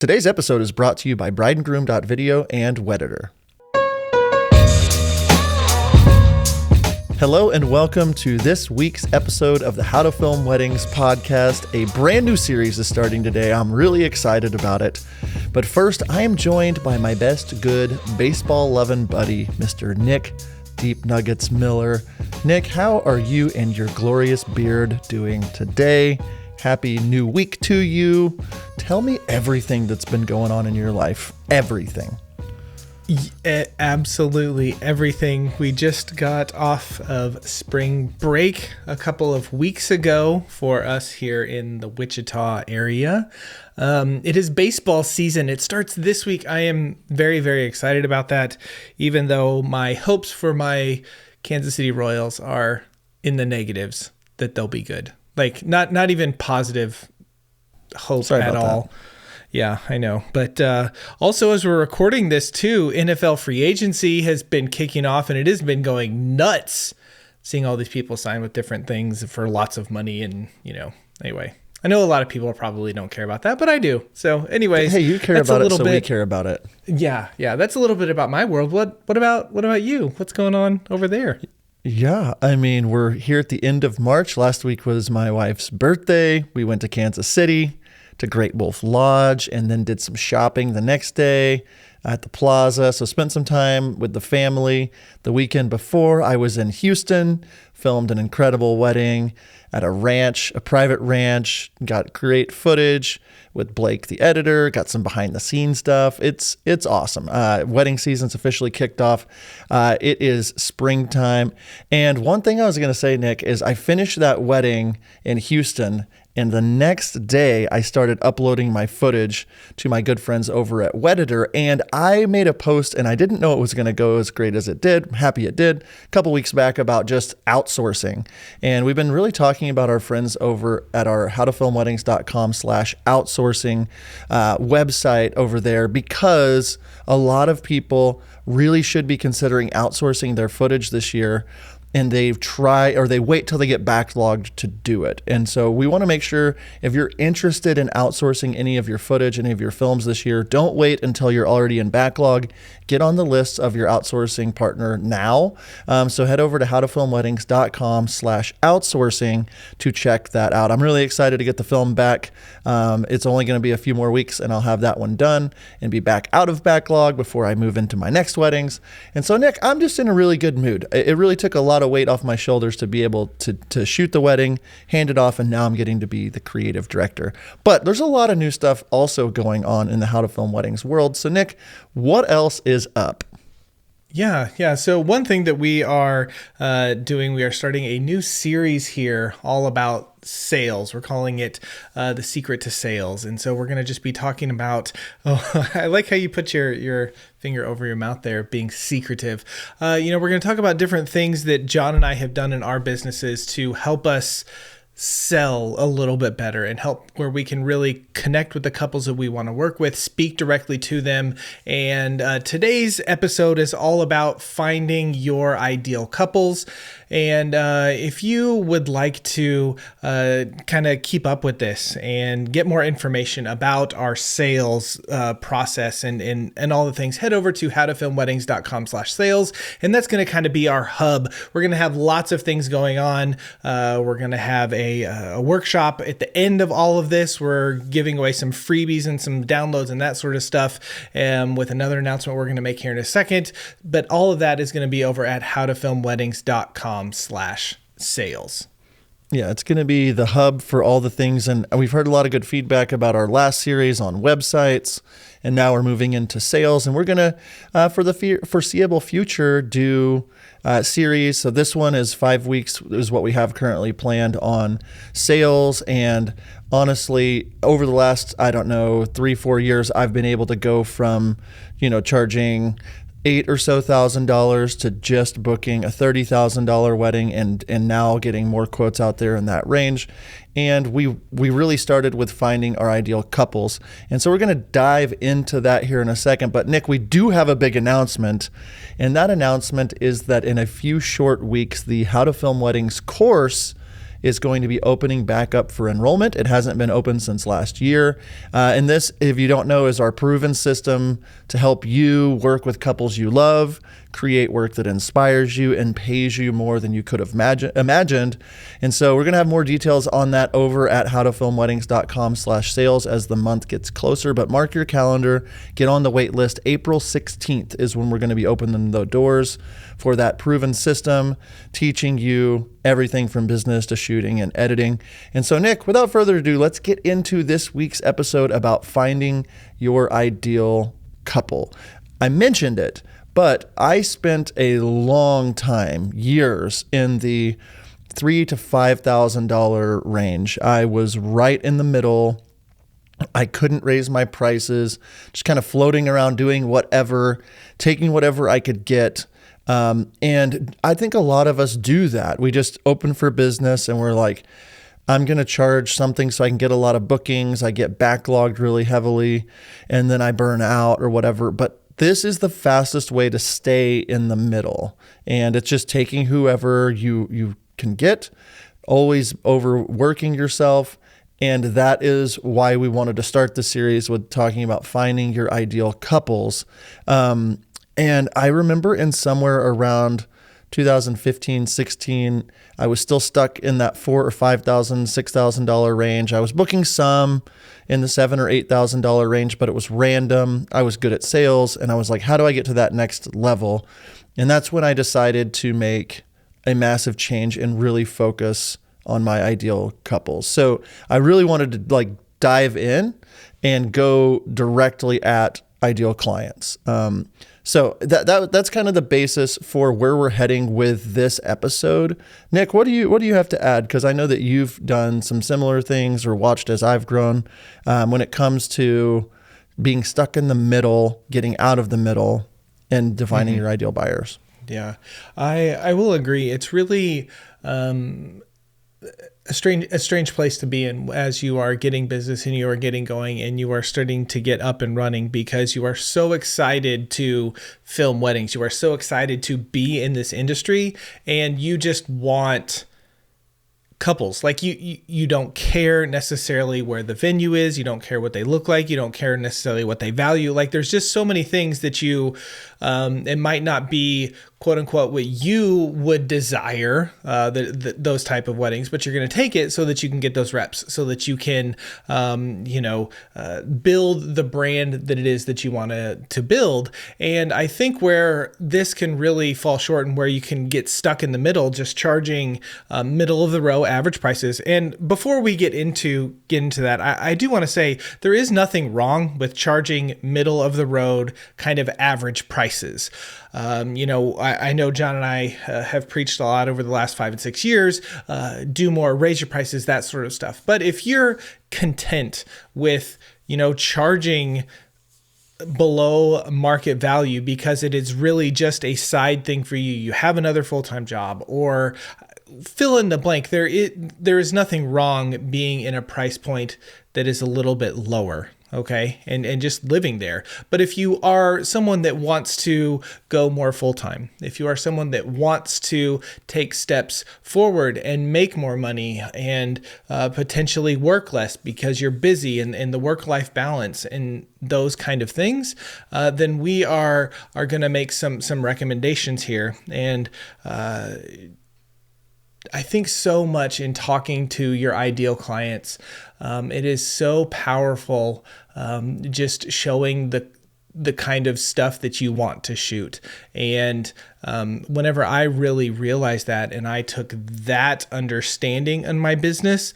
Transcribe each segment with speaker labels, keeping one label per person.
Speaker 1: Today's episode is brought to you by brideandgroom.video and Wedditor. Hello and welcome to this week's episode of the How to Film Weddings podcast. A brand new series is starting today. I'm really excited about it. But first, I am joined by my best good baseball-loving buddy, Mr. Nick Deep Nuggets Miller. Nick, how are you and your glorious beard doing today? Happy new week to you. Tell me everything that's been going on in your life. Everything.
Speaker 2: Absolutely everything. We just got off of spring break a couple of weeks ago for us here in the Wichita area. It is baseball season. It starts this week. I am very, very excited about that, even though my hopes for my Kansas City Royals are in the negatives that they'll be good. Like not even positive hope at all. That. Yeah, I know. But also, as we're recording this too, NFL free agency has been kicking off, and it has been going nuts. Seeing all these people sign with different things for lots of money, and anyway, I know a lot of people probably don't care about that, but I do. So, anyways,
Speaker 1: hey, you care about it, so we care about it.
Speaker 2: Yeah, that's a little bit about my world. What about you? What's going on over there?
Speaker 1: Yeah, I mean, we're here at the end of March. Last week was my wife's birthday. We went to Kansas City, to Great Wolf Lodge, and then did some shopping the next day at the plaza. So spent some time with the family. The weekend before, I was in Houston, filmed an incredible wedding at a ranch, a private ranch, got great footage with Blake, the editor, got some behind the scenes stuff. It's awesome. Wedding season's officially kicked off. It is springtime. And one thing I was going to say, Nick, is I finished that wedding in Houston, and the next day, I started uploading my footage to my good friends over at Wedditor, and I made a post, and I didn't know it was going to go as great as it did. I'm happy it did. A couple weeks back about just outsourcing, and we've been really talking about our friends over at our howtofilmweddings.com/outsourcing website over there, because a lot of people really should be considering outsourcing their footage this year. And they wait till they get backlogged to do it. And so we want to make sure if you're interested in outsourcing any of your footage, any of your films this year, don't wait until you're already in backlog. Get on the list of your outsourcing partner now. So head over to howtofilmweddings.com/outsourcing to check that out. I'm really excited to get the film back. It's only going to be a few more weeks and I'll have that one done and be back out of backlog before I move into my next weddings. And so, Nick, I'm just in a really good mood. It really took a lot of weight off my shoulders to be able to shoot the wedding, hand it off, and now I'm getting to be the creative director. But there's a lot of new stuff also going on in the How to Film Weddings world. So, Nick, what else is up?
Speaker 2: Yeah. So one thing that we are doing, we are starting a new series here all about sales. We're calling it The Secret to Sales. And so we're going to just be talking about, I like how you put your finger over your mouth there, being secretive. We're going to talk about different things that John and I have done in our businesses to help us sell a little bit better and help where we can really connect with the couples that we want to work with, speak directly to them. And today's episode is all about finding your ideal couples. And if you would like to kind of keep up with this and get more information about our sales process and all the things, head over to howtofilmweddings.com/sales. And that's going to kind of be our hub. We're going to have lots of things going on. We're going to have a workshop at the end of all of this. We're giving away some freebies and some downloads and that sort of stuff, with another announcement we're going to make here in a second. But all of that is going to be over at howtofilmweddings.com/sales.
Speaker 1: Yeah, it's going to be the hub for all the things. And we've heard a lot of good feedback about our last series on websites. And now we're moving into sales. And we're going to, for the foreseeable future, do series. So this one is 5 weeks is what we have currently planned on sales. And honestly, over the last, 3-4 years, I've been able to go from, charging $8,000 to just booking a $30,000 wedding and now getting more quotes out there in that range. And we really started with finding our ideal couples. And so we're going to dive into that here in a second. But Nick, we do have a big announcement. And that announcement is that in a few short weeks, the How to Film Weddings course is going to be opening back up for enrollment. It hasn't been open since last year. And this, if you don't know, is our proven system to help you work with couples you love, create work that inspires you and pays you more than you could have imagined. And so we're going to have more details on that over at howtofilmweddings.com/sales as the month gets closer. But mark your calendar, get on the wait list. April 16th is when we're going to be opening the doors for that proven system, teaching you everything from business to shooting and editing. And so, Nick, without further ado, let's get into this week's episode about finding your ideal couple. I mentioned it, but I spent a long time, years, in the $3,000 to $5,000 range. I was right in the middle. I couldn't raise my prices, just kind of floating around doing whatever, taking whatever I could get. And I think a lot of us do that. We just open for business and we're like, I'm going to charge something so I can get a lot of bookings. I get backlogged really heavily and then I burn out or whatever. But this is the fastest way to stay in the middle. And it's just taking whoever you can get, always overworking yourself. And that is why we wanted to start the series with talking about finding your ideal couples. And I remember in somewhere around 2015, 16, I was still stuck in that $4,000 or $5,000, $6,000 range. I was booking some in the $7,000 or $8,000 range, but it was random. I was good at sales, and I was like, how do I get to that next level? And that's when I decided to make a massive change and really focus on my ideal couples. So I really wanted to dive in and go directly at ideal clients. So that's kind of the basis for where we're heading with this episode. Nick, what do you have to add? Because I know that you've done some similar things or watched as I've grown when it comes to being stuck in the middle, getting out of the middle, and defining your ideal buyers.
Speaker 2: Yeah, I will agree. It's really a strange place to be in as you are getting business and you are getting going and you are starting to get up and running, because you are so excited to film weddings. You are so excited to be in this industry, and you just want couples. Like you don't care necessarily where the venue is. You don't care what they look like. You don't care necessarily what they value. Like, there's just so many things that it might not be quote unquote what you would desire, those type of weddings, but you're going to take it so that you can get those reps, so that you can, build the brand that it is that you want to build. And I think where this can really fall short and where you can get stuck in the middle, just charging middle of the row average prices. And before we get into that, I do want to say there is nothing wrong with charging middle of the road kind of average prices. I know John and I have preached a lot over the last 5 and 6 years, do more, raise your prices, that sort of stuff. But if you're content with, charging below market value because it is really just a side thing for you, you have another full-time job, or fill in the blank, there is nothing wrong being in a price point that is a little bit lower. Okay. And just living there. But if you are someone that wants to go more full-time, if you are someone that wants to take steps forward and make more money and potentially work less because you're busy, and the work-life balance and those kind of things, then we are going to make some recommendations here. And I think so much in talking to your ideal clients, it is so powerful, just showing the kind of stuff that you want to shoot. And whenever I really realized that, and I took that understanding in my business,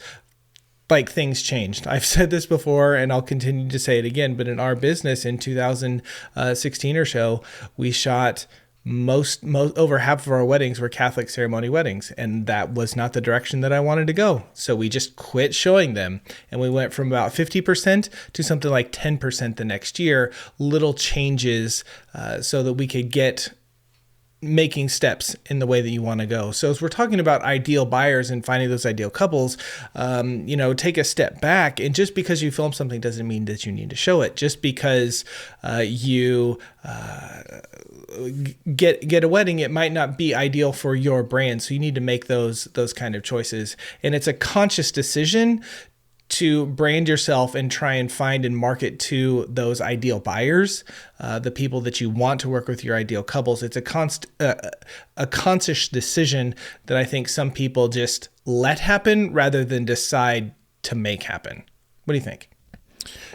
Speaker 2: like, things changed. I've said this before and I'll continue to say it again, but in our business in 2016 or so, we shot most over half of our weddings were Catholic ceremony weddings, and that was not the direction that I wanted to go. So we just quit showing them, and we went from about 50% to something like 10% the next year, little changes, so that we could get making steps in the way that you want to go. So as we're talking about ideal buyers and finding those ideal couples, take a step back. And just because you film something doesn't mean that you need to show it. Just because you get a wedding, it might not be ideal for your brand. So you need to make those kind of choices. And it's a conscious decision to brand yourself and try and find and market to those ideal buyers, the people that you want to work with, your ideal couples. It's a conscious decision that I think some people just let happen rather than decide to make happen. What do you think?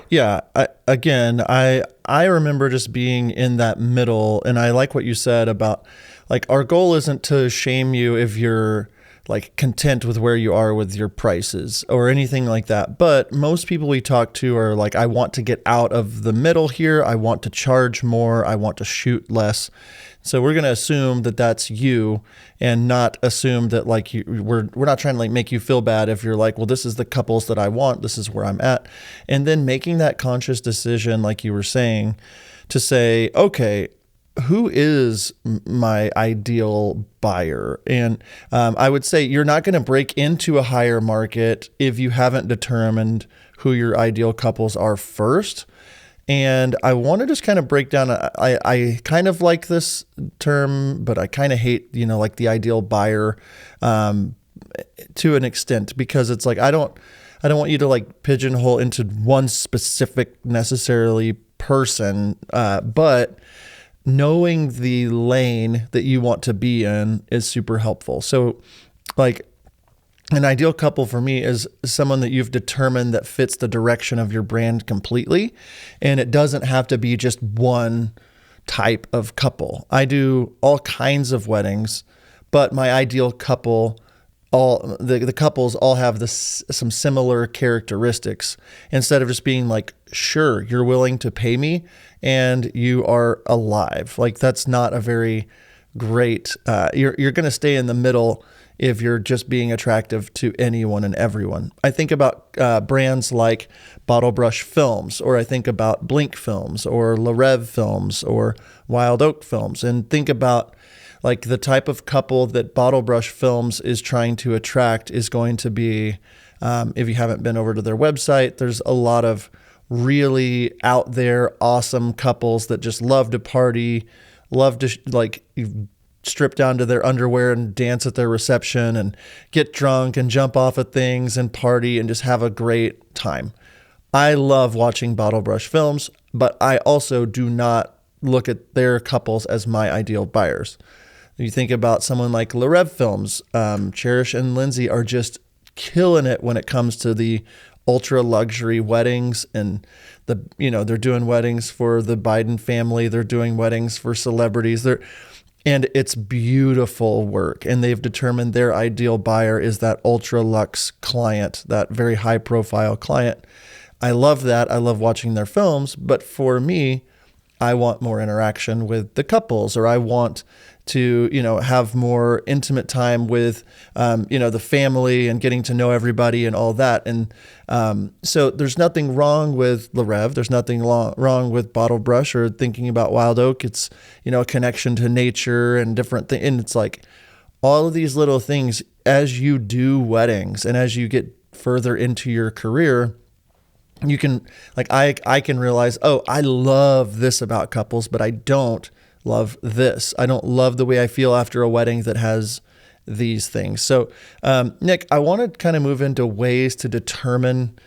Speaker 1: Yeah. I remember just being in that middle, and I like what you said about like our goal isn't to shame you if you're like content with where you are with your prices or anything like that. But most people we talk to are like, I want to get out of the middle here. I want to charge more. I want to shoot less. So we're going to assume that that's you and not assume that like we're not trying to like make you feel bad if you're like, well, this is the couples that I want. This is where I'm at. And then making that conscious decision, like you were saying, to say, okay, who is my ideal buyer? And I would say you're not going to break into a higher market if you haven't determined who your ideal couples are first. And I want to just kind of break down, I kind of like this term, but I kind of hate, like the ideal buyer to an extent, because it's like, I don't want you to like pigeonhole into one specific necessarily person, but knowing the lane that you want to be in is super helpful. So like an ideal couple for me is someone that you've determined that fits the direction of your brand completely. And it doesn't have to be just one type of couple. I do all kinds of weddings, but my ideal couple, the couples all have some similar characteristics. Instead of just being like, sure, you're willing to pay me and you are alive. Like that's not a very great, you're going to stay in the middle if you're just being attractive to anyone and everyone. I think about brands like Bottle Brush Films, or I think about Blink Films, or La Rev Films, or Wild Oak Films, and think about like the type of couple that Bottle Brush Films is trying to attract is going to be, if you haven't been over to their website, there's a lot of really out there, awesome couples that just love to party, love to like strip down to their underwear and dance at their reception and get drunk and jump off of things and party and just have a great time. I love watching Bottle Brush Films, but I also do not look at their couples as my ideal buyers. You think about someone like La Rev Films, Cherish and Lindsay are just killing it when it comes to the ultra luxury weddings, and they're doing weddings for the Biden family. They're doing weddings for celebrities. And it's beautiful work. And they've determined their ideal buyer is that ultra luxe client, that very high profile client. I love that. I love watching their films. But for me, I want more interaction with the couples, or I want to, have more intimate time with, the family and getting to know everybody and all that. And so there's nothing wrong with La Rev. There's nothing wrong with Bottle Brush or thinking about Wild Oak. It's, a connection to nature and different things. And it's like all of these little things as you do weddings and as you get further into your career, you can I can realize, oh, I love this about couples, but I don't love this. I don't love the way I feel after a wedding that has these things. So, Nick, I want to kind of move into ways to determine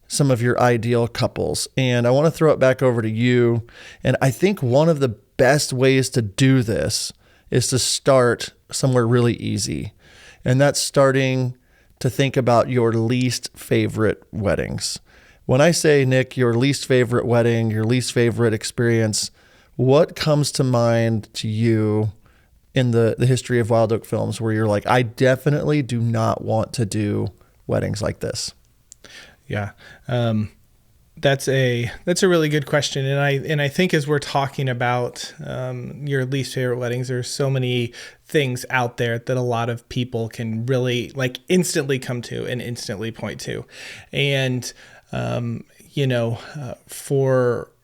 Speaker 1: some of your ideal couples. And I want to throw it back over to you. And I think one of the best ways to do this is to start somewhere really easy. And that's starting to think about your least favorite weddings. When I say, Nick, your least favorite wedding, your least favorite experience, what comes to mind to you in the history of Wild Oak Films where you're like, I definitely do not want to do weddings like this?
Speaker 2: Yeah. That's a really good question. And I think as we're talking about your least favorite weddings, there's so many things out there that a lot of people can really like instantly come to and instantly point to. And, for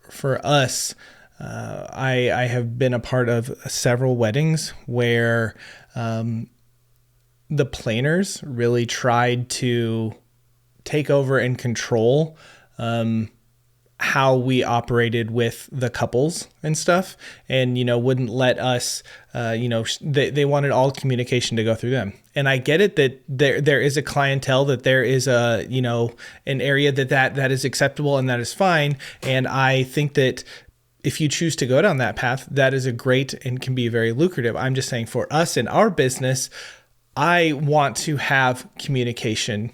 Speaker 2: us, I have been a part of several weddings where the planners really tried to take over and control how we operated with the couples and stuff, and wouldn't let us they wanted all communication to go through them. And I get it that there is a clientele, that there is a an area that is acceptable and that is fine. And I think that if you choose to go down that path, that is a great and can be very lucrative. I'm just saying, for us in our business, I want to have communication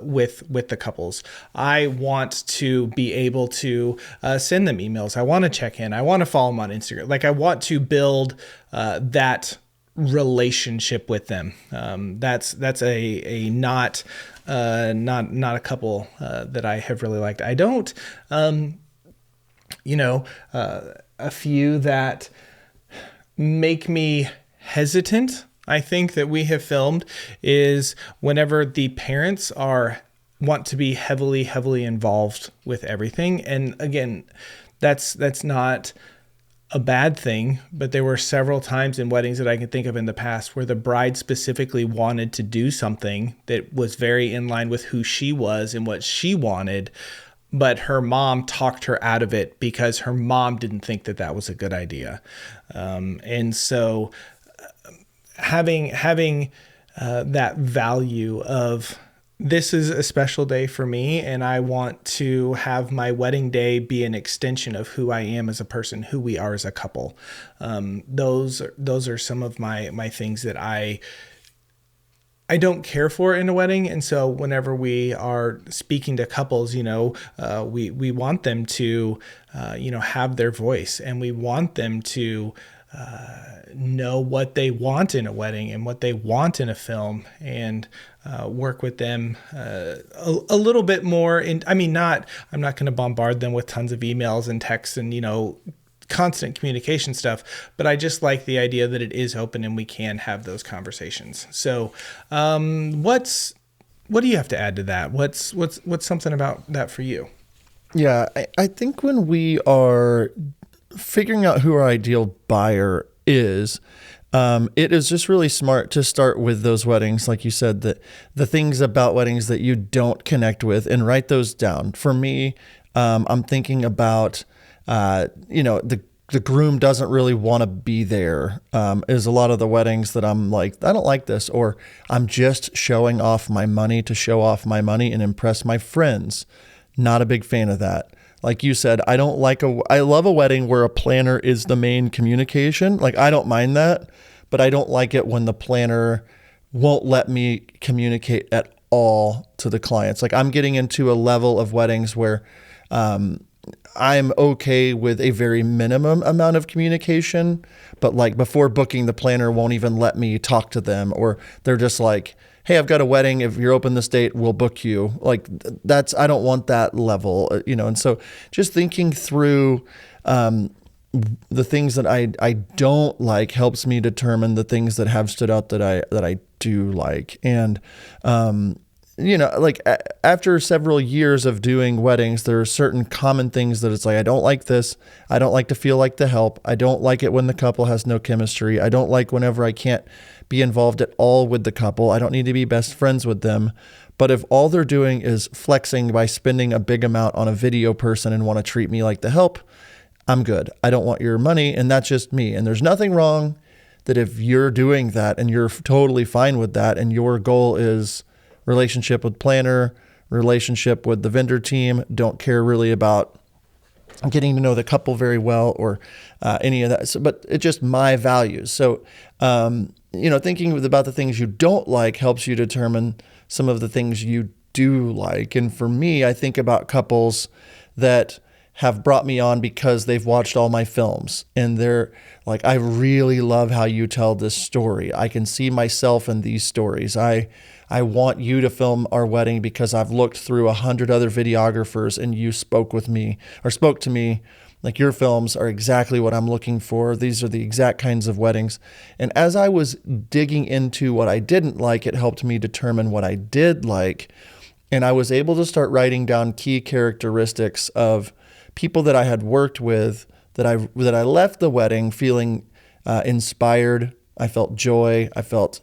Speaker 2: with the couples. I want to be able to send them emails. I want to check in. I want to follow them on Instagram. Like, I want to build that relationship with them. That's a not a couple that I have really liked. I don't, a few that make me hesitant, I think, that we have filmed, is whenever the parents want to be heavily involved with everything. And again, that's not a bad thing, but there were several times in weddings that I can think of in the past where the bride specifically wanted to do something that was very in line with who she was and what she wanted, but her mom talked her out of it because her mom didn't think that was a good idea. And so having that value of, this is a special day for me, and I want to have my wedding day be an extension of who I am as a person, who we are as a couple. Those are some of my things that I don't care for in a wedding. And so whenever we are speaking to couples, we want them to, have their voice, and we want them to know what they want in a wedding and what they want in a film, and work with them a little bit more. I'm not going to bombard them with tons of emails and texts and, constant communication stuff, but I just like the idea that it is open and we can have those conversations. So, what do you have to add to that? What's something about that for you?
Speaker 1: Yeah, I think when we are figuring out who our ideal buyer is, it is just really smart to start with those weddings, like you said, that the things about weddings that you don't connect with, and write those down. For me, I'm thinking about, the groom doesn't really want to be there. Is a lot of the weddings that I'm like, I don't like this, or I'm just showing off my money to show off my money and impress my friends. Not a big fan of that. Like you said, I love a wedding where a planner is the main communication. Like, I don't mind that, but I don't like it when the planner won't let me communicate at all to the clients. Like, I'm getting into a level of weddings where I'm okay with a very minimum amount of communication, but like before booking, the planner won't even let me talk to them, or they're just like, hey, I've got a wedding. If you're open this date, we'll book you. Like, I don't want that level, And so just thinking through the things that I don't like helps me determine the things that have stood out that I do like. And, after several years of doing weddings, there are certain common things that it's like, I don't like this. I don't like to feel like the help. I don't like it when the couple has no chemistry. I don't like whenever I can't be involved at all with the couple. I don't need to be best friends with them. But if all they're doing is flexing by spending a big amount on a video person and want to treat me like the help, I'm good. I don't want your money, and that's just me. And there's nothing wrong that if you're doing that and you're totally fine with that, and your goal is relationship with planner, relationship with the vendor team, don't care really about getting to know the couple very well or any of that. So, but it's just my values. So, thinking about the things you don't like helps you determine some of the things you do like. And for me, I think about couples that have brought me on because they've watched all my films and they're like, I really love how you tell this story. I can see myself in these stories. I want you to film our wedding because I've looked through 100 other videographers and you spoke to me. Like, your films are exactly what I'm looking for. These are the exact kinds of weddings. And as I was digging into what I didn't like, it helped me determine what I did like. And I was able to start writing down key characteristics of people that I had worked with, that I left the wedding feeling inspired. I felt joy. I felt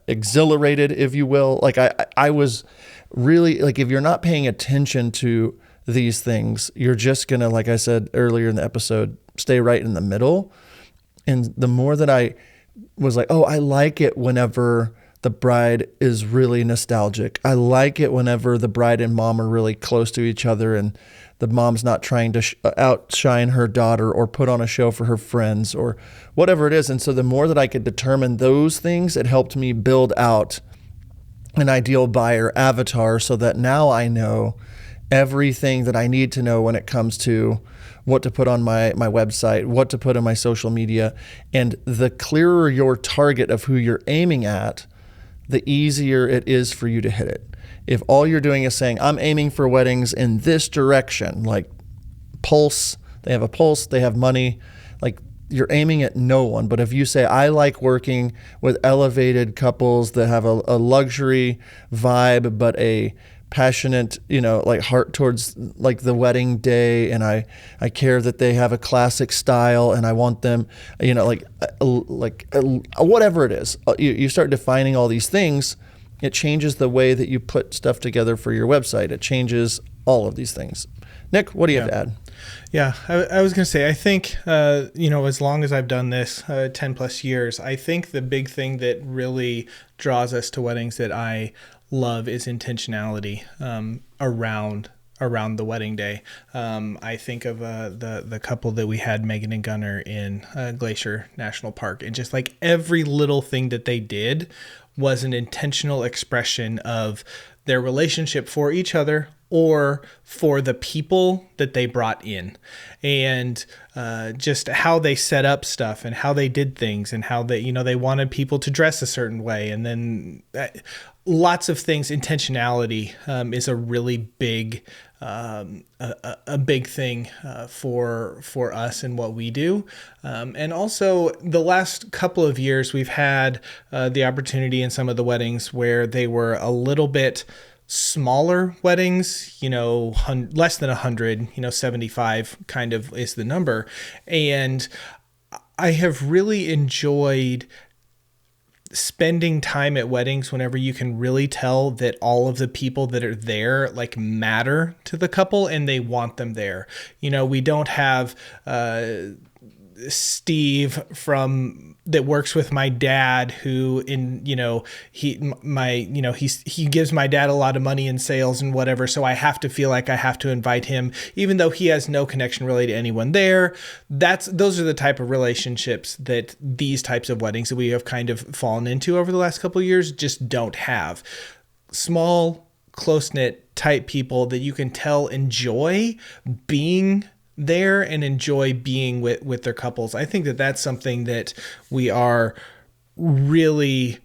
Speaker 1: exhilarated, if you will. Like, I was really, like, if you're not paying attention to these things, you're just going to, like I said earlier in the episode, stay right in the middle. And the more that I was like, oh, I like it whenever the bride is really nostalgic. I like it whenever the bride and mom are really close to each other and the mom's not trying to outshine her daughter or put on a show for her friends or whatever it is. And so the more that I could determine those things, it helped me build out an ideal buyer avatar so that now I know everything that I need to know when it comes to what to put on my website, what to put in my social media. And the clearer your target of who you're aiming at, the easier it is for you to hit it. If all you're doing is saying, I'm aiming for weddings in this direction, like Pulse, they have a Pulse, they have money, like you're aiming at no one. But if you say, I like working with elevated couples that have a luxury vibe, but a passionate, like heart towards like the wedding day, and I care that they have a classic style, and I want them, whatever it is, you start defining all these things. It changes the way that you put stuff together for your website. It changes all of these things. Nick, what do you have to add?
Speaker 2: Yeah, I was going to say, I think, as long as I've done this 10 plus years, I think the big thing that really draws us to weddings that I love is intentionality around the wedding day. I think of the couple that we had, Megan and Gunnar, in Glacier National Park, and just like every little thing that they did was an intentional expression of their relationship for each other or for the people that they brought in, and just how they set up stuff and how they did things and how they wanted people to dress a certain way, and then lots of things. Intentionality is a really big a big thing for us and what we do. And also the last couple of years, we've had the opportunity in some of the weddings where they were a little bit smaller weddings, less than 100, 75 kind of is the number. And I have really enjoyed spending time at weddings whenever you can really tell that all of the people that are there like matter to the couple and they want them there. We don't have Steve that works with my dad, who he gives my dad a lot of money in sales and whatever, so I have to feel like I have to invite him even though he has no connection really to anyone there. Those are the type of relationships that these types of weddings that we have kind of fallen into over the last couple of years just don't have. Small, close-knit type people that you can tell enjoy being there and enjoy being with their couples. I think that that's something that we are really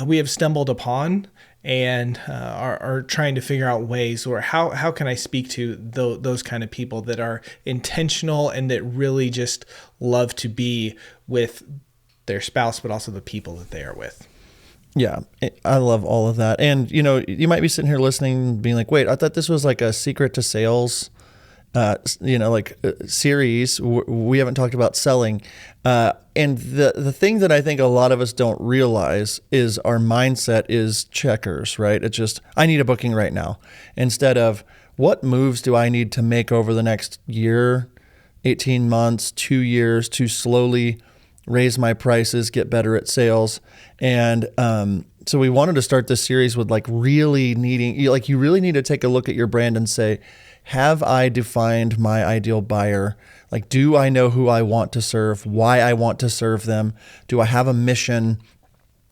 Speaker 2: we have stumbled upon and are trying to figure out ways, or how can I speak to those kind of people that are intentional and that really just love to be with their spouse, but also the people that they are with.
Speaker 1: Yeah, I love all of that. And, you might be sitting here listening being like, wait, I thought this was like a secret to sales series. We haven't talked about selling. And the thing that I think a lot of us don't realize is our mindset is checkers, right? It's just, I need a booking right now. Instead of, what moves do I need to make over the next year, 18 months, 2 years to slowly raise my prices, get better at sales. And so we wanted to start this series with really needing, you really need to take a look at your brand and say, have I defined my ideal buyer? Do I know who I want to serve, why I want to serve them? Do I have a mission?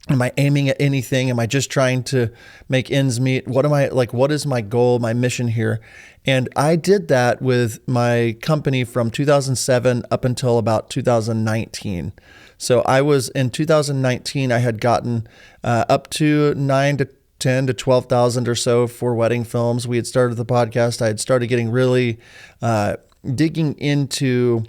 Speaker 1: Am I aiming at anything? Am I just trying to make ends meet? What is my goal, my mission here? And I did that with my company from 2007 up until about 2019. So I was in 2019, I had gotten up to 9 to 10 to 12,000 or so for wedding films. We had started the podcast. I had started getting really digging into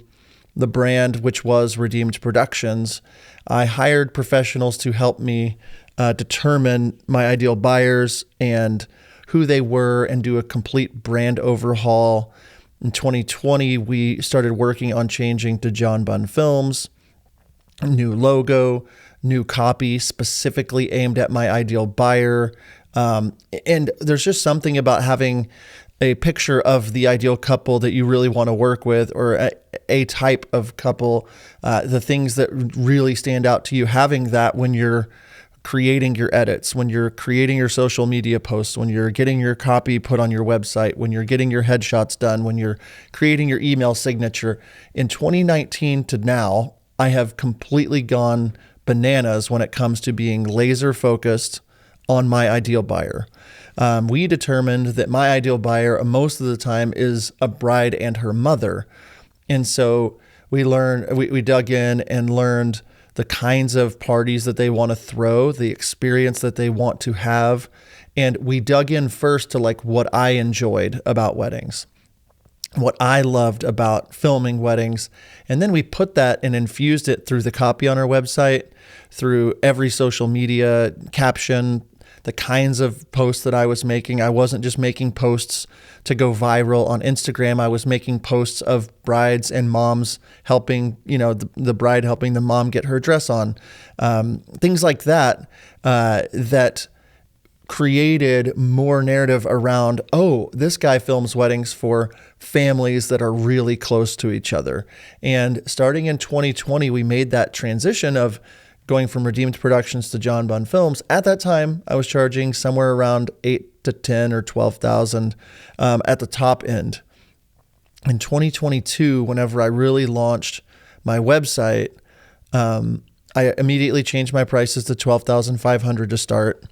Speaker 1: the brand, which was Redeemed Productions. I hired professionals to help me determine my ideal buyers and who they were and do a complete brand overhaul. In 2020, we started working on changing to John Bunn Films, new logo, new copy specifically aimed at my ideal buyer. And there's just something about having a picture of the ideal couple that you really want to work with, or a type of couple, the things that really stand out to you, having that when you're creating your edits, when you're creating your social media posts, when you're getting your copy put on your website, when you're getting your headshots done, when you're creating your email signature. In 2019 to now, I have completely gone bananas when it comes to being laser focused on my ideal buyer. We determined that my ideal buyer most of the time is a bride and her mother. And so we dug in and learned the kinds of parties that they want to throw, the experience that they want to have. And we dug in first to like what I enjoyed about weddings, what I loved about filming weddings. And then we put that and infused it through the copy on our website, through every social media caption, the kinds of posts that I was making. I wasn't just making posts to go viral on Instagram. I was making posts of brides and moms helping, the bride helping the mom get her dress on. Things like that, that created more narrative around, oh, this guy films weddings for families that are really close to each other. And starting in 2020, we made that transition of going from Redeemed Productions to John Bunn Films. At that time, I was charging somewhere around 8 to 10 or 12,000 at the top end. In 2022, whenever I really launched my website, I immediately changed my prices to 12,500 to start.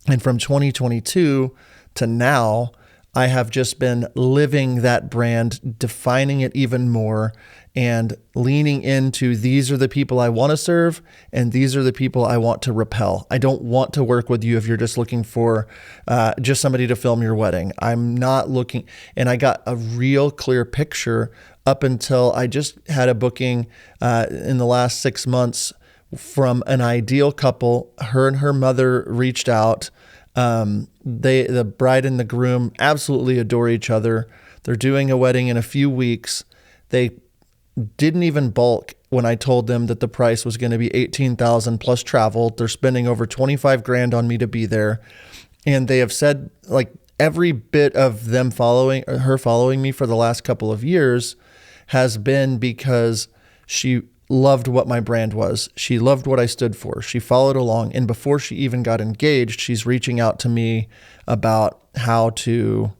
Speaker 1: And from 2022 to now, I have just been living that brand, defining it even more, and leaning into these are the people I want to serve, and these are the people I want to repel. I don't want to work with you if you're just looking for just somebody to film your wedding. I'm not looking, and I got a real clear picture up until I just had a booking in the last 6 months from an ideal couple. Her and her mother reached out. The bride and the groom absolutely adore each other. They're doing a wedding in a few weeks. They didn't even balk when I told them that the price was going to be 18,000 plus travel. They're spending over 25 grand on me to be there. And they have said, like, every bit of her following me for the last couple of years has been because she loved what my brand was. She loved what I stood for. She followed along. And before she even got engaged, she's reaching out to me about how to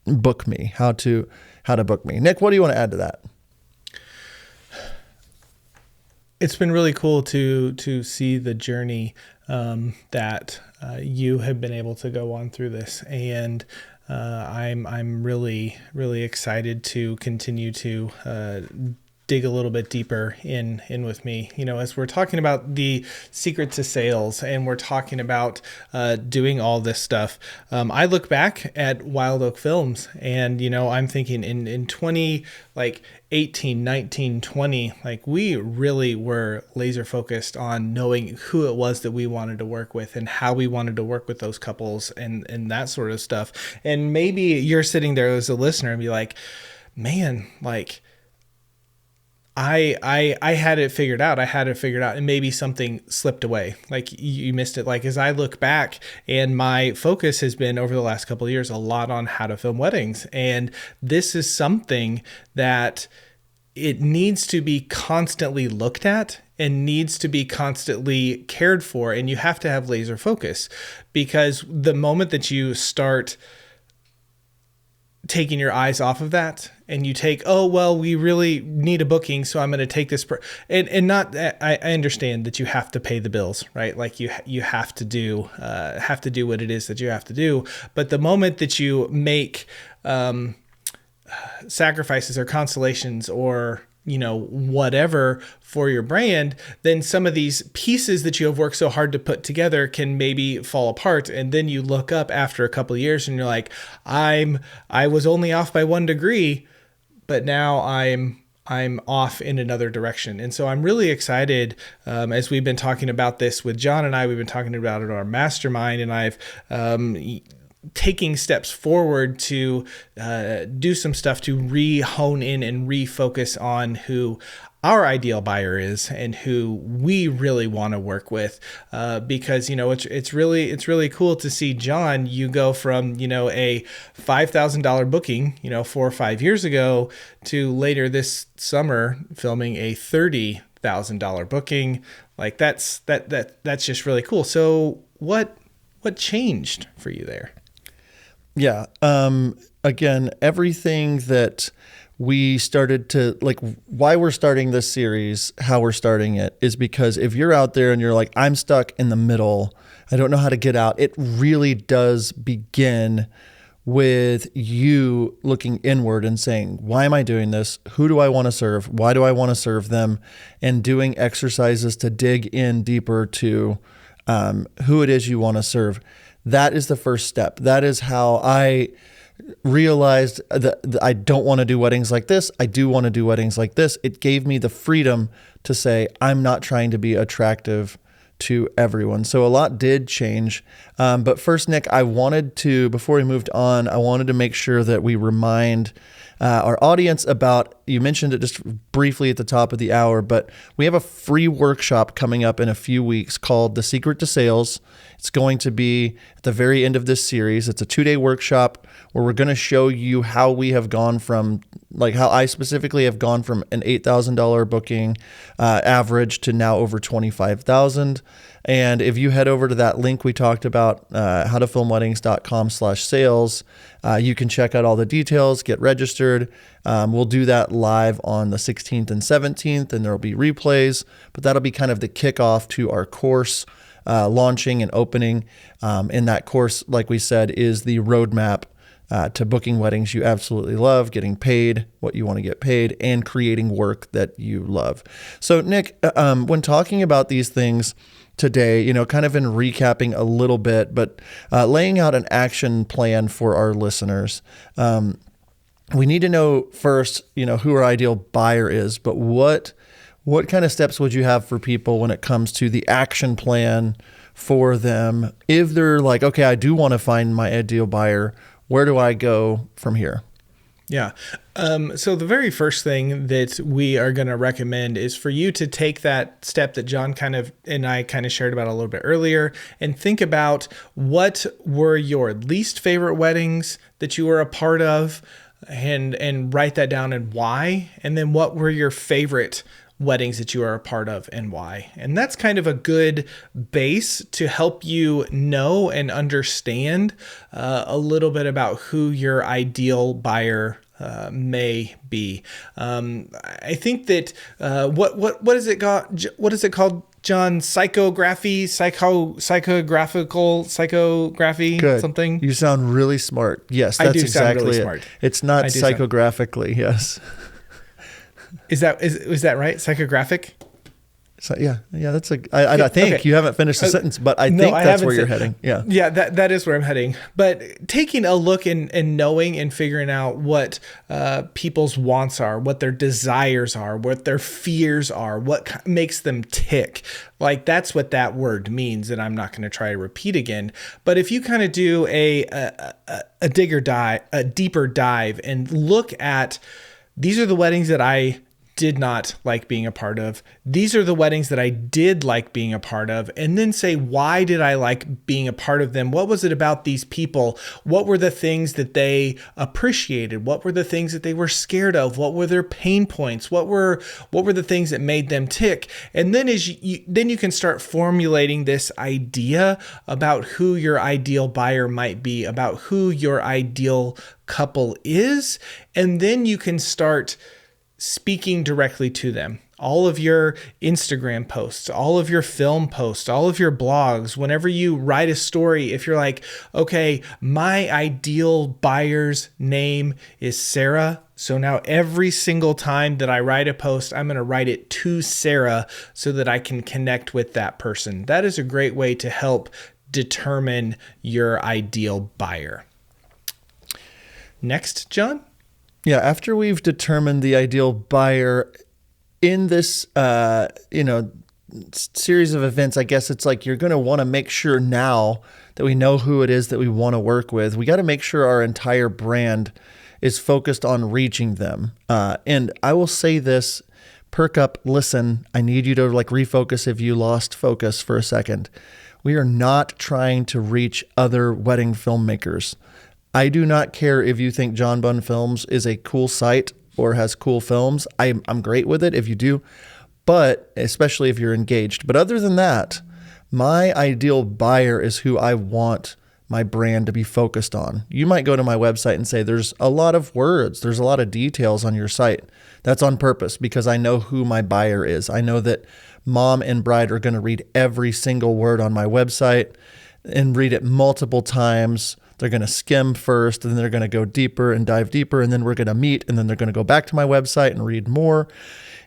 Speaker 1: book me, how to book me. Nick, what do you want to add to that?
Speaker 2: It's been really cool to see the journey that you have been able to go on through this, and I'm really excited to continue to dig a little bit deeper in with me. As we're talking about the secret to sales, and we're talking about doing all this stuff, I look back at Wild Oak Films, and I'm thinking in 18, 19, 20, like, we really were laser focused on knowing who it was that we wanted to work with and how we wanted to work with those couples and that sort of stuff. And maybe you're sitting there as a listener and be like, man, like, I had it figured out. And maybe something slipped away. Like, you missed it. Like, as I look back, and my focus has been over the last couple of years a lot on how to film weddings. And this is something that it needs to be constantly looked at and needs to be constantly cared for. And you have to have laser focus, because the moment that you start taking your eyes off of that, and you take, oh, well, we really need a booking, so I'm going to take this and not, I understand that you have to pay the bills, right? Like, you have to do what it is that you have to do. But the moment that you make sacrifices or consolations or whatever for your brand, then some of these pieces that you have worked so hard to put together can maybe fall apart. And then you look up after a couple of years and you're like, I was only off by 1 degree, but now I'm off in another direction. And so I'm really excited, as we've been talking about this with John and I, we've been talking about it in our mastermind, and I've taking steps forward to do some stuff to hone in and refocus on who our ideal buyer is and who we really want to work with, because it's really cool to see, John, you go from a $5,000 booking 4 or 5 years ago to later this summer filming a $30,000 booking. Like that's just really cool. So what changed for you there?
Speaker 1: Yeah. Again, everything that we started to like, why we're starting this series, how we're starting it is because if you're out there and you're like, I'm stuck in the middle, I don't know how to get out. It really does begin with you looking inward and saying, why am I doing this? Who do I want to serve? Why do I want to serve them? And doing exercises to dig in deeper to who it is you want to serve. That is the first step. That is how I realized that I don't want to do weddings like this. I do want to do weddings like this. It gave me the freedom to say, I'm not trying to be attractive to everyone. So a lot did change. But first, Nick, I wanted to, before we moved on, I wanted to make sure that we remind our audience about, you mentioned it just briefly at the top of the hour, but we have a free workshop coming up in a few weeks called The Secret to Sales. It's going to be at the very end of this series. It's a 2-day workshop where we're going to show you how we have gone from, like how I specifically have gone from an $8,000 booking average to now over $25,000. And if you head over to that link we talked about, howtofilmweddings.com/sales, you can check out all the details, get registered. We'll do that live on the 16th and 17th, and there'll be replays, but that'll be kind of the kickoff to our course launching and opening. In that course, like we said, is the roadmap to booking weddings you absolutely love, getting paid what you want to get paid, and creating work that you love. So Nick, when talking about these things today, kind of in recapping a little bit, but laying out an action plan for our listeners, we need to know first, who our ideal buyer is, but what kind of steps would you have for people when it comes to the action plan for them? If they're like, okay, I do want to find my ideal buyer, where do I go from here?
Speaker 2: Yeah. So the very first thing that we are going to recommend is for you to take that step that John and I shared about a little bit earlier, and think about what were your least favorite weddings that you were a part of, and write that down and why. And then what were your favorite weddings that you are a part of and why. And that's kind of a good base to help you know and understand a little bit about who your ideal buyer may be. I think that what is it called? What is it called, John? Psychography.
Speaker 1: Good.
Speaker 2: Something.
Speaker 1: You sound really smart. Yes, that's
Speaker 2: I do
Speaker 1: exactly
Speaker 2: sound really
Speaker 1: it.
Speaker 2: smart.
Speaker 1: It's not psychographically. Yes.
Speaker 2: Is that right? Psychographic?
Speaker 1: So I think
Speaker 2: okay.
Speaker 1: You haven't finished the sentence, but I think that's where you're heading. Yeah.
Speaker 2: Yeah, that is where I'm heading. But taking a look and knowing and figuring out what people's wants are, what their desires are, what their fears are, what makes them tick. Like, that's what that word means, and I'm not going to try to repeat again. But if you kind of do a deeper dive and look at, these are the weddings that I did not like being a part of. These are the weddings that I did like being a part of. And then say, why did I like being a part of them? What was it about these people? What were the things that they appreciated? What were the things that they were scared of? What were their pain points? What were the things that made them tick? And then then you can start formulating this idea about who your ideal buyer might be, about who your ideal couple is. And then you can start speaking directly to them. All of your Instagram posts, all of your film posts, all of your blogs, whenever you write a story, if you're like, okay, my ideal buyer's name is Sarah, so now every single time that I write a post, I'm going to write it to Sarah so that I can connect with that person. That is a great way to help determine your ideal buyer. Next, John?
Speaker 1: Yeah, after we've determined the ideal buyer in this, series of events, I guess it's like you're going to want to make sure now that we know who it is that we want to work with. We got to make sure our entire brand is focused on reaching them. And I will say this, perk up, listen. I need you to like refocus if you lost focus for a second. We are not trying to reach other wedding filmmakers. I do not care if you think John Bunn Films is a cool site or has cool films. I'm great with it if you do, but especially if you're engaged. But other than that, my ideal buyer is who I want my brand to be focused on. You might go to my website and say, there's a lot of words, there's a lot of details on your site. That's on purpose because I know who my buyer is. I know that mom and bride are going to read every single word on my website and read it multiple times. They're going to skim first, and then they're going to go deeper and dive deeper, and then we're going to meet, and then they're going to go back to my website and read more.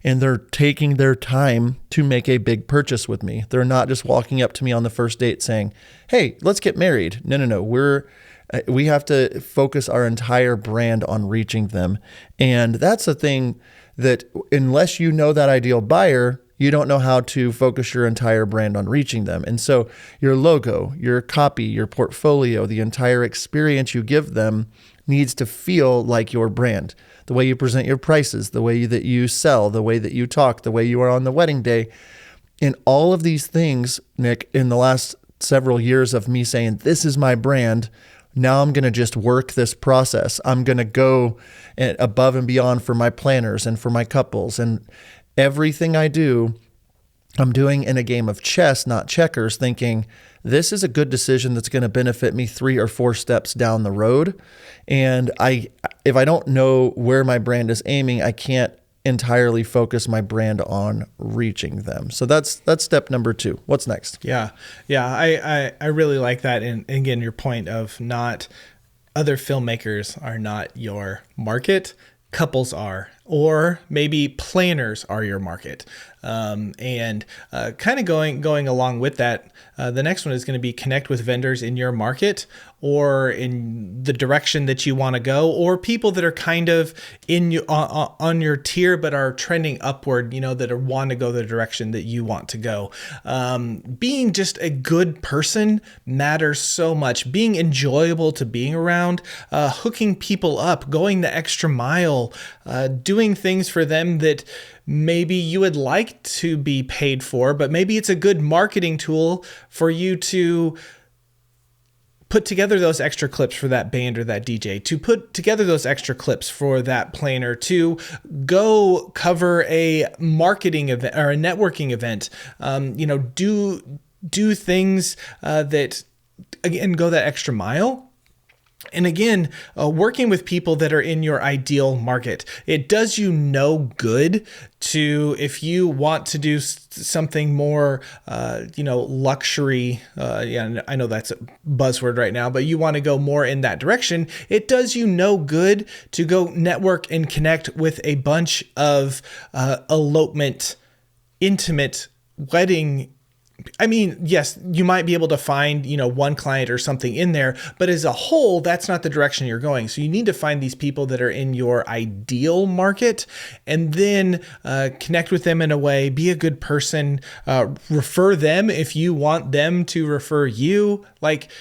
Speaker 1: And they're taking their time to make a big purchase with me. They're not just walking up to me on the first date saying, hey, let's get married. No. We have to focus our entire brand on reaching them. And that's the thing that unless you know that ideal buyer, you don't know how to focus your entire brand on reaching them. And so your logo, your copy, your portfolio, the entire experience you give them needs to feel like your brand. The way you present your prices, the way that you sell, the way that you talk, the way you are on the wedding day. And all of these things, Nick, in the last several years of me saying, this is my brand, now I'm going to just work this process. I'm going to go above and beyond for my planners and for my couples. And everything I do, I'm doing in a game of chess, not checkers, thinking this is a good decision that's going to benefit me 3 or 4 steps down the road. And if I don't know where my brand is aiming, I can't entirely focus my brand on reaching them. So that's step number 2. What's next?
Speaker 2: Yeah. I really like that. And again, your point of not other filmmakers are not your market. Couples are, or maybe planners are your market. And kind of going along with that, the next one is going to be connect with vendors in your market or in the direction that you want to go, or people that are kind of in you on your tier but are trending upward, that want to go the direction that you want to go. Being just a good person matters so much. Being enjoyable to being around, hooking people up, going the extra mile, doing things for them that maybe you would like to be paid for, but maybe it's a good marketing tool for you to put together those extra clips for that band or that DJ, to put together those extra clips for that planner, to go cover a marketing event or a networking event, do things that, again, go that extra mile. And again, working with people that are in your ideal market, it does you no good to, if you want to do something more, luxury. I know that's a buzzword right now, but you want to go more in that direction. It does you no good to go network and connect with a bunch of elopement, intimate wedding. I mean, yes, you might be able to find, one client or something in there, but as a whole, that's not the direction you're going. So you need to find these people that are in your ideal market and then connect with them in a way, be a good person, refer them if you want them to refer you. Like,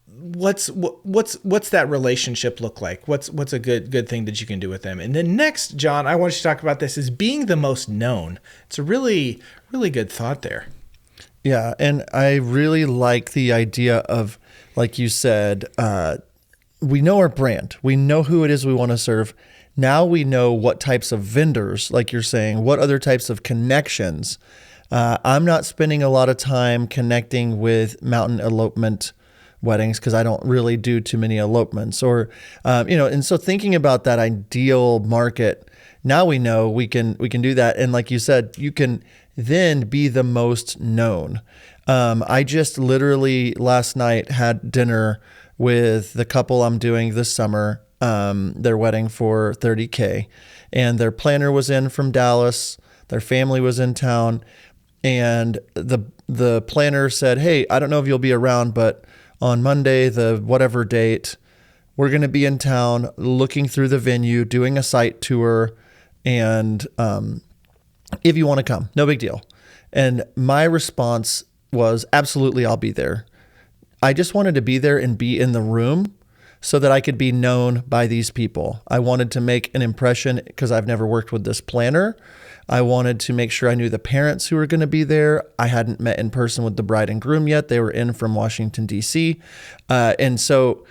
Speaker 2: what's that relationship look like? What's a good thing that you can do with them? And then next, John, I want you to talk about this, is being the most known. It's a really, really good thought there.
Speaker 1: Yeah, and I really like the idea of, like you said, we know our brand. We know who it is we want to serve. Now we know what types of vendors, like you're saying, what other types of connections. I'm not spending a lot of time connecting with mountain elopement weddings because I don't really do too many elopements, or and so thinking about that ideal market, now we know we can do that. And like you said, you can then be the most known. I just literally last night had dinner with the couple I'm doing this summer, their wedding for $30K, and their planner was in from Dallas. Their family was in town, and the planner said, "Hey, I don't know if you'll be around, but on Monday, the whatever date, we're going to be in town looking through the venue, doing a site tour, and if you want to come, no big deal." And my response was, absolutely, I'll be there. I just wanted to be there and be in the room so that I could be known by these people. I wanted to make an impression because I've never worked with this planner. I wanted to make sure I knew the parents who were going to be there. I hadn't met in person with the bride and groom yet. They were in from Washington, D.C. And so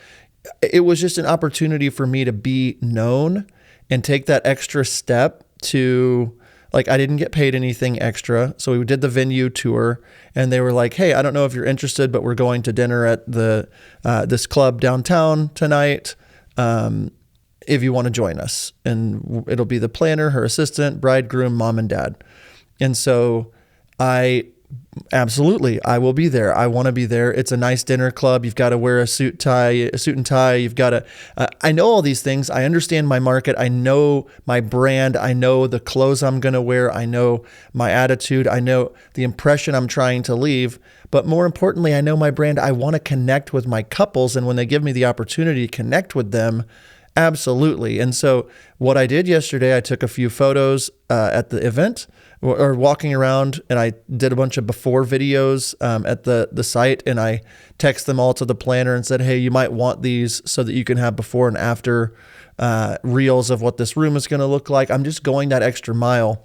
Speaker 1: it was just an opportunity for me to be known and take that extra step to, like, I didn't get paid anything extra. So we did the venue tour and they were like, hey, I don't know if you're interested, but we're going to dinner at this club downtown tonight. If you want to join us, and it'll be the planner, her assistant, bridegroom, mom and dad. And so I will be there. I want to be there. It's a nice dinner club. You've got to wear a suit and tie. You've got to, I know all these things. I understand my market. I know my brand. I know the clothes I'm going to wear. I know my attitude. I know the impression I'm trying to leave. But more importantly, I know my brand. I want to connect with my couples. And when they give me the opportunity to connect with them, absolutely. And so what I did yesterday, I took a few photos at the event or walking around, and I did a bunch of before videos at the site, and I text them all to the planner and said, hey, you might want these so that you can have before and after reels of what this room is going to look like. I'm just going that extra mile,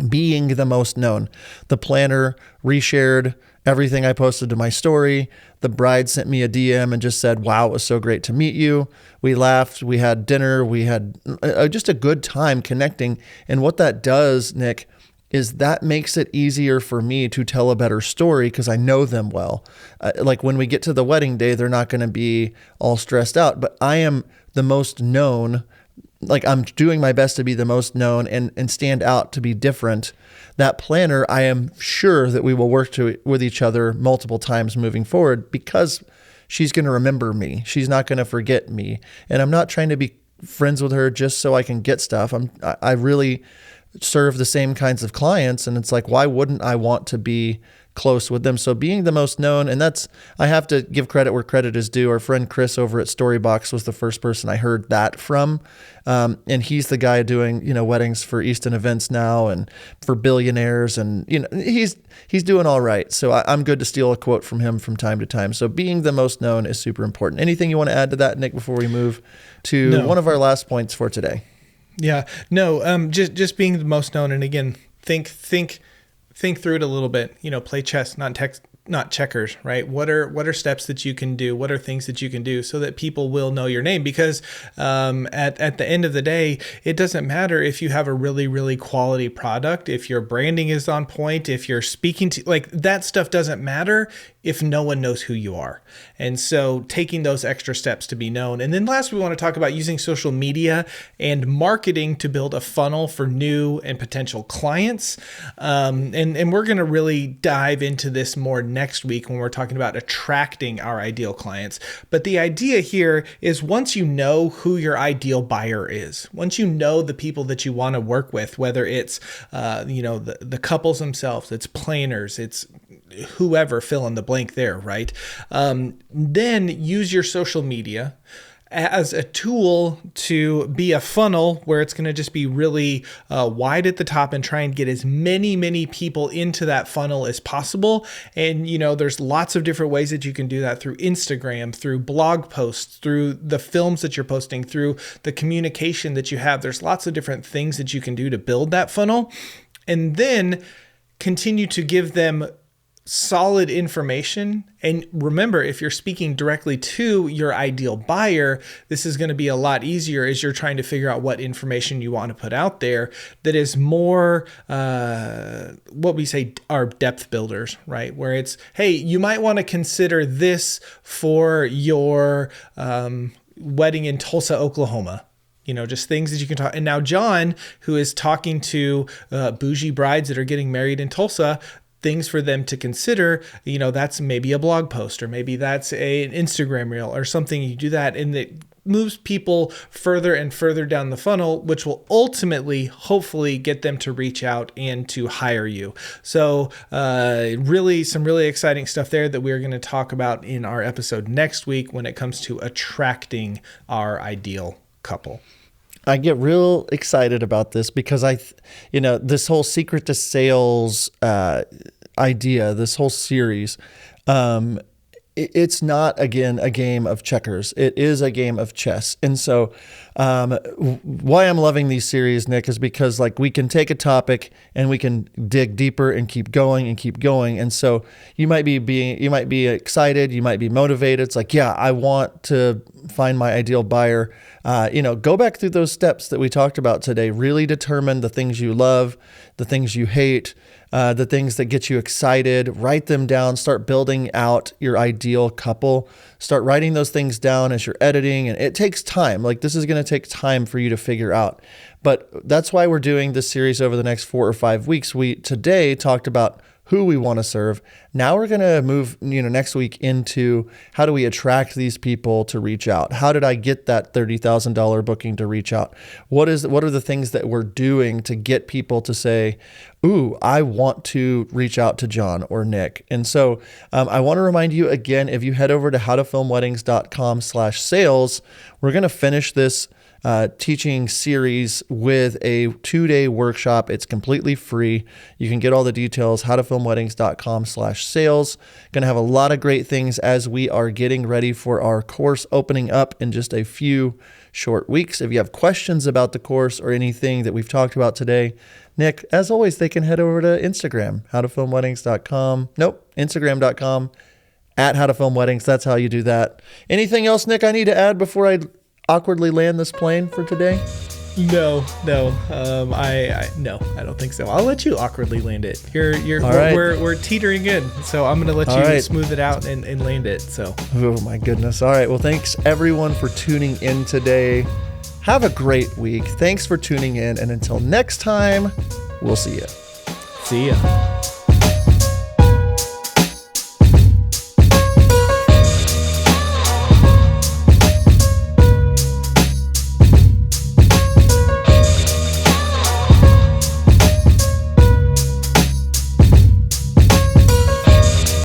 Speaker 1: being the most known. The planner reshared everything I posted to my story. The bride sent me a DM and just said, wow, it was so great to meet you. We laughed, we had dinner, we had just a good time connecting. And what that does, Nick, is that makes it easier for me to tell a better story because I know them well. Like when we get to the wedding day, they're not going to be all stressed out, but I am the most known. Like I'm doing my best to be the most known and stand out to be different. That planner, I am sure that we will work with each other multiple times moving forward because she's going to remember me. She's not going to forget me. And I'm not trying to be friends with her just so I can get stuff. I really serve the same kinds of clients. And it's like, why wouldn't I want to be close with them? So being the most known, and I have to give credit where credit is due. Our friend Chris over at Storybox was the first person I heard that from. And he's the guy doing, weddings for Easton Events now and for billionaires. And, he's doing all right. So I'm good to steal a quote from him from time to time. So being the most known is super important. Anything you want to add to that, Nick, before we move to one of our last points for today?
Speaker 2: Yeah, no, just being the most known. And again, think through it a little bit, play chess, not checkers, right? What are steps that you can do? What are things that you can do so that people will know your name? Because at the end of the day, it doesn't matter if you have a really, really quality product, if your branding is on point, if you're speaking to, like, that stuff doesn't matter if no one knows who you are. And so taking those extra steps to be known. And then last, we want to talk about using social media and marketing to build a funnel for new and potential clients. And we're going to really dive into this more next week when we're talking about attracting our ideal clients. But the idea here is once you know who your ideal buyer is, once you know the people that you want to work with, whether it's, the couples themselves, it's planners, it's whoever, fill in the blank there, right? Then use your social media as a tool to be a funnel where it's going to just be really wide at the top and try and get as many people into that funnel as possible. And, there's lots of different ways that you can do that through Instagram, through blog posts, through the films that you're posting, through the communication that you have. There's lots of different things that you can do to build that funnel, and then continue to give them solid information. And remember, if you're speaking directly to your ideal buyer, this is going to be a lot easier as you're trying to figure out what information you want to put out there that is more what we say are depth builders, right? Where it's, hey, you might want to consider this for your wedding in Tulsa, Oklahoma. Just things that you can talk. And now John, who is talking to bougie brides that are getting married in Tulsa, things for them to consider, that's maybe a blog post, or maybe that's an Instagram reel or something. You do that and it moves people further and further down the funnel, which will ultimately, hopefully, get them to reach out and to hire you. So really, some really exciting stuff there that we're going to talk about in our episode next week when it comes to attracting our ideal couple.
Speaker 1: I get real excited about this because this whole secret to sales idea, this whole series, it's not, again, a game of checkers. It is a game of chess. And so why I'm loving these series, Nick, is because like we can take a topic and we can dig deeper and keep going and keep going. And so you might be excited, you might be motivated. It's like, yeah, I want to find my ideal buyer. Go back through those steps that we talked about today. Really determine the things you love, the things you hate, the things that get you excited. Write them down. Start building out your ideal couple. Start writing those things down as you're editing. And it takes time. Like this is going to take time for you to figure out. But that's why we're doing this series over the next 4 or 5 weeks. We today talked about who we want to serve. Now we're going to move, next week into how do we attract these people to reach out? How did I get that $30,000 booking to reach out? What are the things that we're doing to get people to say, ooh, I want to reach out to John or Nick? And so I want to remind you again, if you head over to howtofilmweddings.com/sales, we're going to finish this teaching series with a 2-day workshop. It's completely free. You can get all the details, howtofilmweddings.com/sales. Going to have a lot of great things as we are getting ready for our course opening up in just a few short weeks. If you have questions about the course or anything that we've talked about today, Nick, as always, they can head over to Instagram, Instagram.com @howtofilmweddings. That's how you do that. Anything else, Nick, I need to add before I awkwardly land this plane for today?
Speaker 2: No, I don't think so. I'll let you awkwardly land it. We're teetering in, so I'm gonna let you smooth it out and land it. So.
Speaker 1: Oh my goodness! All right. Well, thanks everyone for tuning in today. Have a great week. Thanks for tuning in, and until next time, we'll see you.
Speaker 2: See ya.